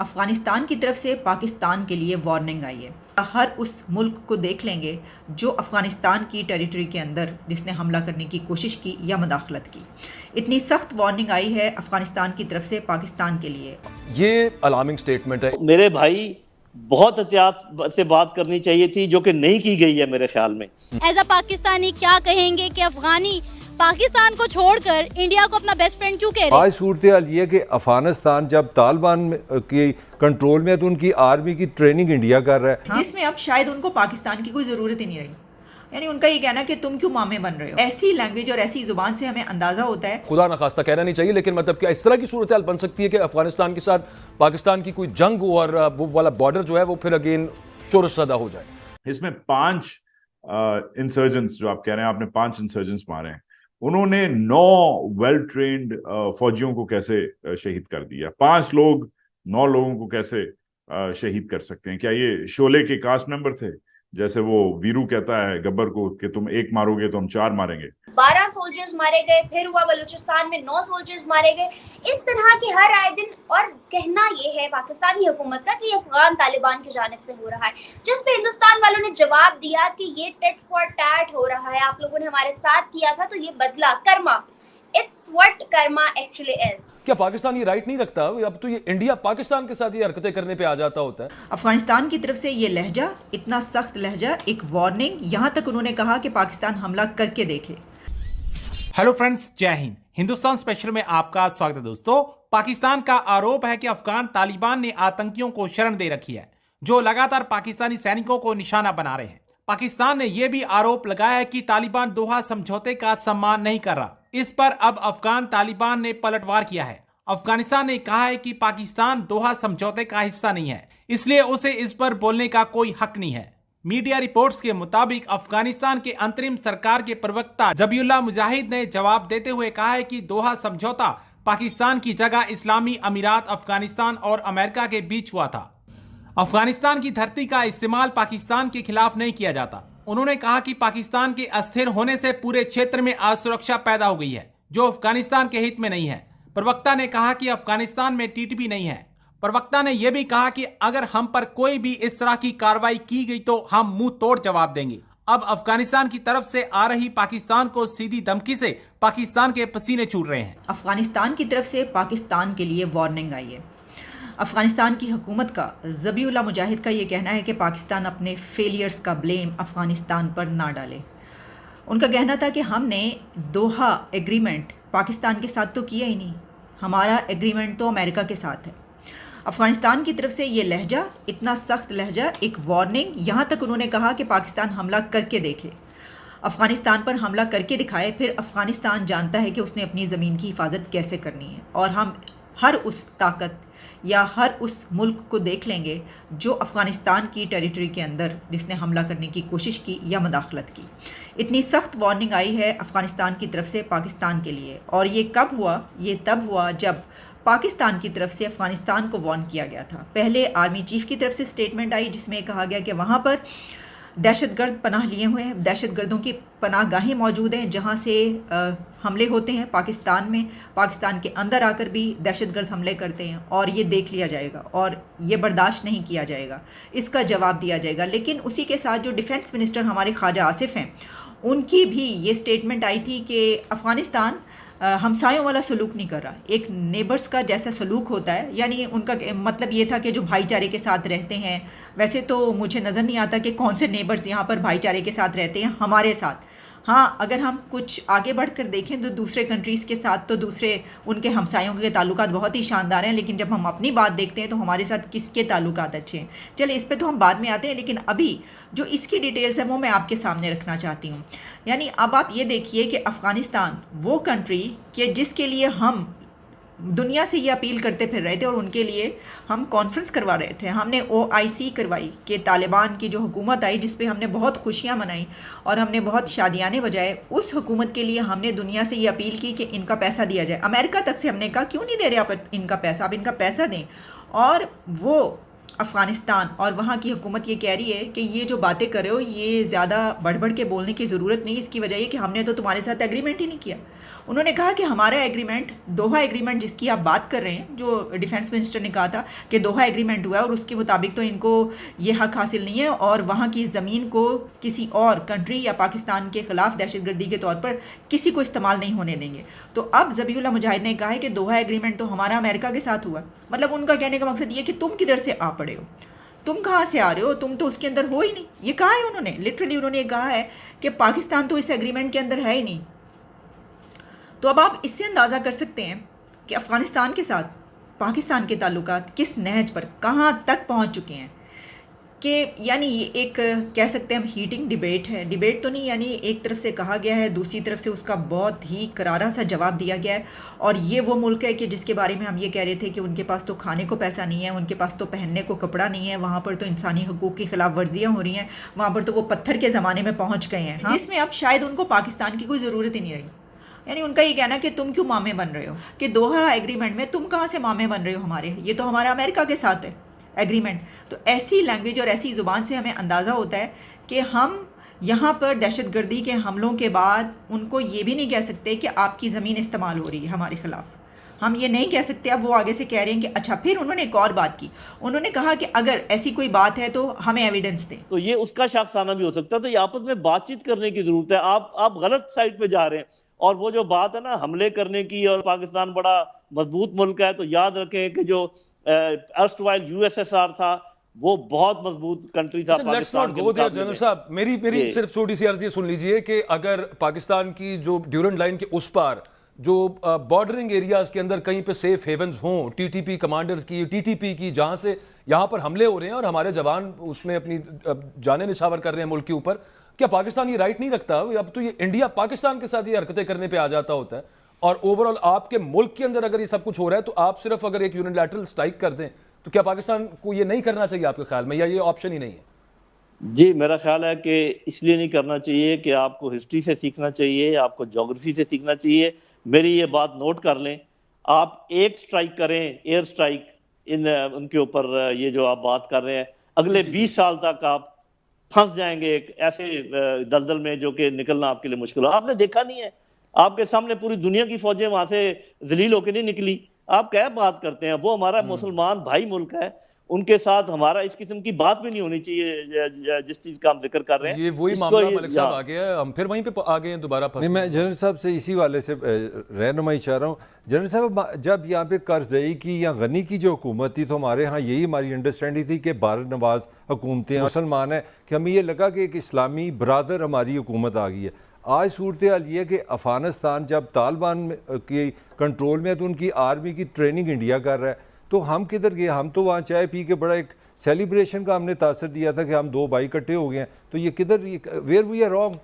अफ़गानिस्तान की तरफ से पाकिस्तान के लिए वार्निंग आई है। हर उस मुल्क को देख लेंगे जो अफ़गानिस्तान की टेरिटरी के अंदर जिसने हमला करने की कोशिश की या मदाखलत की। इतनी सख्त वार्निंग आई है अफ़गानिस्तान की तरफ से पाकिस्तान के लिए। ये अलार्मिंग स्टेटमेंट है। मेरे भाई बहुत एहतियात से बात करनी चाहिए थी, जो कि नहीं की गई है मेरे ख्याल में। एज अ पाकिस्तानी क्या कहेंगे कि अफगानी पाकिस्तान को छोड़कर इंडिया को अपना बेस्ट फ्रेंड क्यों कह रहे हैं? आज सूरत हाल ये कि अफगानिस्तान जब तालिबान की कंट्रोल में है तो उनकी आर्मी की ट्रेनिंग इंडिया कर रहा है, जिसमें अब शायद उनको पाकिस्तान की कोई ज़रूरत ही नहीं रही। यानी उनका ये कहना कि तुम क्यों मामे बन रहे हो। ऐसी लैंग्वेज और ऐसी ज़ुबान से हमें अंदाज़ा होता है। खुदा न खास्ता कहना नहीं चाहिए, लेकिन मतलब क्या इस तरह की सूरत हाल बन सकती है कि अफगानिस्तान के साथ पाकिस्तान की कोई जंग हो और वो वाला बॉर्डर जो है वो फिर अगेन शोर सदा हो जाए। इसमें 5 इंसर्जेंट्स जो आप कह रहे हैं, आपने 5 इंसर्जेंट्स मारे हैं, उन्होंने 9 वेल ट्रेन्ड फौजियों को कैसे शहीद कर दिया? 5 लोग 9 लोगों को कैसे शहीद कर सकते हैं? क्या ये शोले के कास्ट मेंबर थे, जैसे वो वीरू कहता है गब्बर को कि तुम 1 मारोगे तो हम 4 मारेंगे? 12 सोल्जर्स मारे गए, फिर हुआ बलूचिस्तान में 9 सोल्जर्स मारे गए। इस तरह के हर आए दिन, और कहना ये है पाकिस्तानी हुकूमत का कि ये अफगान तालिबान की जानिब से हो रहा है, जिस पे हिंदुस्तान वालों ने जवाब दिया कि ये टेट फॉर टैट हो रहा है, आप लोगों ने हमारे साथ किया था तो ये बदला Karma. It's what Karma actually is. क्या पाकिस्तान ये राइट नहीं रखता? अब तो ये इंडिया पाकिस्तान के साथ ये हरकतें करने पे आ जाता होता है। अफगानिस्तान की तरफ से ये लहजा, इतना सख्त लहजा, एक वार्निंग, यहाँ तक उन्होंने कहा कि पाकिस्तान हमला करके देखे। हेलो फ्रेंड्स, जय हिंद। हिंदुस्तान स्पेशल में आपका स्वागत है। दोस्तों, पाकिस्तान का आरोप है कि अफगान तालिबान ने आतंकियों को शरण दे रखी है, जो लगातार पाकिस्तानी सैनिकों को निशाना बना रहे हैं। पाकिस्तान ने यह भी आरोप लगाया है कि तालिबान दोहा समझौते का सम्मान नहीं कर रहा। इस पर अब अफगान तालिबान ने पलटवार किया है। अफगानिस्तान ने कहा है कि पाकिस्तान दोहा समझौते का हिस्सा नहीं है, इसलिए उसे इस पर बोलने का कोई हक नहीं है। मीडिया रिपोर्ट्स के मुताबिक अफगानिस्तान के अंतरिम सरकार के प्रवक्ता जबीउल्लाह मुजाहिद ने जवाब देते हुए कहा है कि दोहा समझौता पाकिस्तान की जगह इस्लामी अमीरात, अफगानिस्तान और अमेरिका के बीच हुआ था। अफगानिस्तान की धरती का इस्तेमाल पाकिस्तान के खिलाफ नहीं किया जाता। उन्होंने कहा कि पाकिस्तान के अस्थिर होने से पूरे क्षेत्र में असुरक्षा पैदा हो गई है, जो अफगानिस्तान के हित में नहीं है। प्रवक्ता ने कहा कि अफगानिस्तान में टीटीपी नहीं है। प्रवक्ता ने यह भी कहा कि अगर हम पर कोई भी इस तरह की कार्रवाई की गई तो हम मुंह तोड़ जवाब देंगे। अब अफगानिस्तान की तरफ से आ रही पाकिस्तान को सीधी धमकी से पाकिस्तान के पसीने छूट रहे हैं। अफगानिस्तान की तरफ से पाकिस्तान के लिए वार्निंग आई है। अफ़गानिस्तान की हुकूमत का, ज़बीउल्लाह मुजाहिद का ये कहना है कि पाकिस्तान अपने फेलियर्स का ब्लेम अफ़गानिस्तान पर ना डाले। उनका कहना था कि हमने दोहा एग्रीमेंट पाकिस्तान के साथ तो किया ही नहीं, हमारा एग्रीमेंट तो अमेरिका के साथ है। अफ़गानिस्तान की तरफ से ये लहजा, इतना सख्त लहजा, एक वार्निंग, यहाँ तक उन्होंने कहा कि पाकिस्तान हमला करके देखे, अफ़गानिस्तान पर हमला करके दिखाए, फिर अफ़गानिस्तान जानता है कि उसने अपनी ज़मीन की हिफाजत कैसे करनी है। और हम हर उस ताकत या हर उस मुल्क को देख लेंगे जो अफ़गानिस्तान की टेरिटरी के अंदर जिसने हमला करने की कोशिश की या मदाखलत की। इतनी सख्त वार्निंग आई है अफ़गानिस्तान की तरफ से पाकिस्तान के लिए। और ये कब हुआ? ये तब हुआ जब पाकिस्तान की तरफ से अफ़गानिस्तान को वार्न किया गया था। पहले आर्मी चीफ़ की तरफ से स्टेटमेंट आई जिसमें कहा गया कि वहाँ पर दहशतगर्द पनाह लिए हुए हैं, दहशतगर्दों की पनाह गाहें मौजूद हैं जहाँ से हमले होते हैं पाकिस्तान में, पाकिस्तान के अंदर आकर भी दहशतगर्द हमले करते हैं, और ये देख लिया जाएगा और ये बर्दाश्त नहीं किया जाएगा, इसका जवाब दिया जाएगा। लेकिन उसी के साथ जो डिफेंस मिनिस्टर हमारे ख्वाजा आसिफ हैं, उनकी भी ये स्टेटमेंट आई थी कि अफ़गानिस्तान हमसायों वाला सलूक नहीं कर रहा, एक नेबर्स का जैसा सलूक होता है। यानी उनका मतलब ये था कि जो भाईचारे के साथ रहते हैं, वैसे तो मुझे नज़र नहीं आता कि कौन से नेबर्स यहाँ पर भाईचारे के साथ रहते हैं हमारे साथ। हाँ, अगर हम कुछ आगे बढ़कर देखें तो दूसरे कंट्रीज़ के साथ तो दूसरे उनके हमसायों के ताल्लुकात बहुत ही शानदार हैं, लेकिन जब हम अपनी बात देखते हैं तो हमारे साथ किसके ताल्लुकात अच्छे हैं। चले, इस पे तो हम बाद में आते हैं, लेकिन अभी जो इसकी डिटेल्स है वो मैं आपके सामने रखना चाहती हूँ। यानी अब आप ये देखिए कि अफ़गानिस्तान वो कंट्री के जिसके लिए हम दुनिया से ये अपील करते फिर रहे थे और उनके लिए हम कॉन्फ्रेंस करवा रहे थे। हमने OIC करवाई कि तालिबान की जो हुकूमत आई, जिस पे हमने बहुत खुशियां मनाई और हमने बहुत शादियाने बजाए, उस हुकूमत के लिए हमने दुनिया से ये अपील की कि इनका पैसा दिया जाए। अमेरिका तक से हमने कहा क्यों नहीं दे रहे आप इनका पैसा, आप इनका पैसा दें। और वो अफ़गानिस्तान और वहाँ की हुकूमत ये कह रही है कि ये जो बातें कर रहे हो ये ज़्यादा बढ़ बढ़ के बोलने की ज़रूरत नहीं, इसकी वजह ये कि हमने तो तुम्हारे साथ एग्रीमेंट ही नहीं किया। उन्होंने कहा कि हमारा एग्रीमेंट, दोहा एग्रीमेंट जिसकी आप बात कर रहे हैं, जो डिफेंस मिनिस्टर ने कहा था कि दोहा एग्रीमेंट हुआ है और उसके मुताबिक तो इनको ये हक हासिल नहीं है और वहाँ की ज़मीन को किसी और कंट्री या पाकिस्तान के ख़िलाफ़ दहशतगर्दी के तौर पर किसी को इस्तेमाल नहीं होने देंगे। तो अब ज़बीउल्लाह मुजाहिद ने कहा है कि दोहा एग्रीमेंट तो हमारा अमेरिका के साथ हुआ। मतलब उनका कहने का मकसद ये कि तुम किधर से आ पड़े हो, तुम कहाँ से आ रहे हो, तुम तो उसके अंदर हो ही नहीं। ये कहा है उन्होंने, लिटरली उन्होंने ये कहा है कि पाकिस्तान तो इस एग्रीमेंट के अंदर है ही नहीं। तो अब आप इससे अंदाज़ा कर सकते हैं कि अफ़गानिस्तान के साथ पाकिस्तान के ताल्लुकात किस नहज पर कहाँ तक पहुँच चुके हैं कि यानी ये एक कह सकते हैं हम हीटिंग डिबेट है। डिबेट तो नहीं, यानी एक तरफ से कहा गया है, दूसरी तरफ से उसका बहुत ही करारा सा जवाब दिया गया है। और ये वो मुल्क है कि जिसके बारे में हम ये कह रहे थे कि उनके पास तो खाने को पैसा नहीं है, उनके पास तो पहनने को कपड़ा नहीं है, वहाँ पर तो इंसानी हकूक़ की खिलाफ वर्जियाँ हो रही हैं, वहाँ पर तो वो पत्थर के ज़माने में पहुँच गए हैं, जिसमें अब शायद उनको पाकिस्तान की कोई ज़रूरत ही नहीं रही। यानी उनका ये कहना कि तुम क्यों मामे बन रहे हो, कि दोहा एग्रीमेंट में तुम कहाँ से मामे बन रहे हो हमारे, ये तो हमारा अमेरिका के साथ है एग्रीमेंट। तो ऐसी लैंग्वेज और ऐसी ज़ुबान से हमें अंदाज़ा होता है कि हम यहाँ पर दहशतगर्दी के हमलों के बाद उनको ये भी नहीं कह सकते कि आपकी ज़मीन इस्तेमाल हो रही है हमारे ख़िलाफ़, हम ये नहीं कह सकते। अब वो आगे से कह रहे हैं कि अच्छा, फिर उन्होंने एक और बात की, उन्होंने कहा कि अगर ऐसी कोई बात है तो हमें एविडेंस दें। तो ये उसका शाखसाना भी हो सकता है। तो ये आपस में बातचीत करने की जरूरत है। आप गलत साइड पे जा रहे हैं। और वो जो बात है ना हमले करने की और पाकिस्तान बड़ा मजबूत मुल्क है, तो याद रखें कि जो अर्स्टवाइल यूएसएसआर था वो बहुत मजबूत कंट्री था पाकिस्तान के मुकाबले जनरल में। साहब, मेरी सिर्फ छोटी सी अर्जी सुन लीजिए कि अगर पाकिस्तान की जो ड्यूरेंट लाइन के उस पार जो बॉर्डरिंग एरियाज के अंदर कहीं पे सेफ हेवन्स हों, टीटीपी कमांडर्स की, टीटीपी की, जहां से यहाँ पर हमले हो रहे हैं और हमारे जवान उसमें अपनी जानें निछावर कर रहे हैं मुल्क के ऊपर, क्या पाकिस्तान ये राइट नहीं रखता? अब तो ये इंडिया पाकिस्तान के साथ ये हरकतें करने पे आ जाता होता है और ओवरऑल आपके मुल्क के अंदर अगर ये सब कुछ हो रहा है तो आप सिर्फ अगर एक यूनिलैटरल स्ट्राइक कर दें तो क्या पाकिस्तान को ये नहीं करना चाहिए आपके ख्याल में, या ये ऑप्शन ही नहीं है? जी, मेरा ख्याल है कि इसलिए नहीं करना चाहिए कि आपको हिस्ट्री से सीखना चाहिए, आपको ज्योग्राफी से सीखना चाहिए। मेरी ये बात नोट कर लें, आप एक स्ट्राइक करें, एयर स्ट्राइक इन उनके ऊपर, ये जो आप बात कर रहे हैं, अगले 20 साल तक आप फंस जाएंगे एक ऐसे दलदल में जो कि निकलना आपके लिए मुश्किल हो। आपने देखा नहीं है, आपके सामने पूरी दुनिया की फौजें वहां से जलील होकर नहीं निकली। आप क्या बात करते हैं? वो हमारा मुसलमान भाई मुल्क है, उनके साथ हमारा इस किस्म की बात भी नहीं होनी चाहिए जिस चीज का हम जिक्र कर रहे हैं। ये वही मामला मलिक साहब आ गया है, हम फिर वहीं पे आ गए हैं दोबारा। नहीं, मैं जनरल साहब से इसी वाले से रहनुमाई चाह रहा हूँ। जनरल साहब, जब यहाँ पे करज़ई की या गनी की जो हुकूमत थी तो हमारे यहाँ यही हमारी अंडरस्टैंडिंग थी कि भारत नवाज हुकूमतें मुसलमान है कि हमें ये लगा कि एक इस्लामी बरादर हमारी हुकूमत आ गई है। आज सूरत हाल ये है कि अफ़गानिस्तान जब तालिबान की कंट्रोल में है तो उनकी आर्मी की ट्रेनिंग इंडिया कर रहा है, तो हम किधर गए? हम तो वहाँ चाय पी के बड़ा एक सेलिब्रेशन का हमने तासर दिया था कि हम दो भाई इकट्ठे हो गए हैं, तो ये किधर, वेयर वी आर रॉन्ग।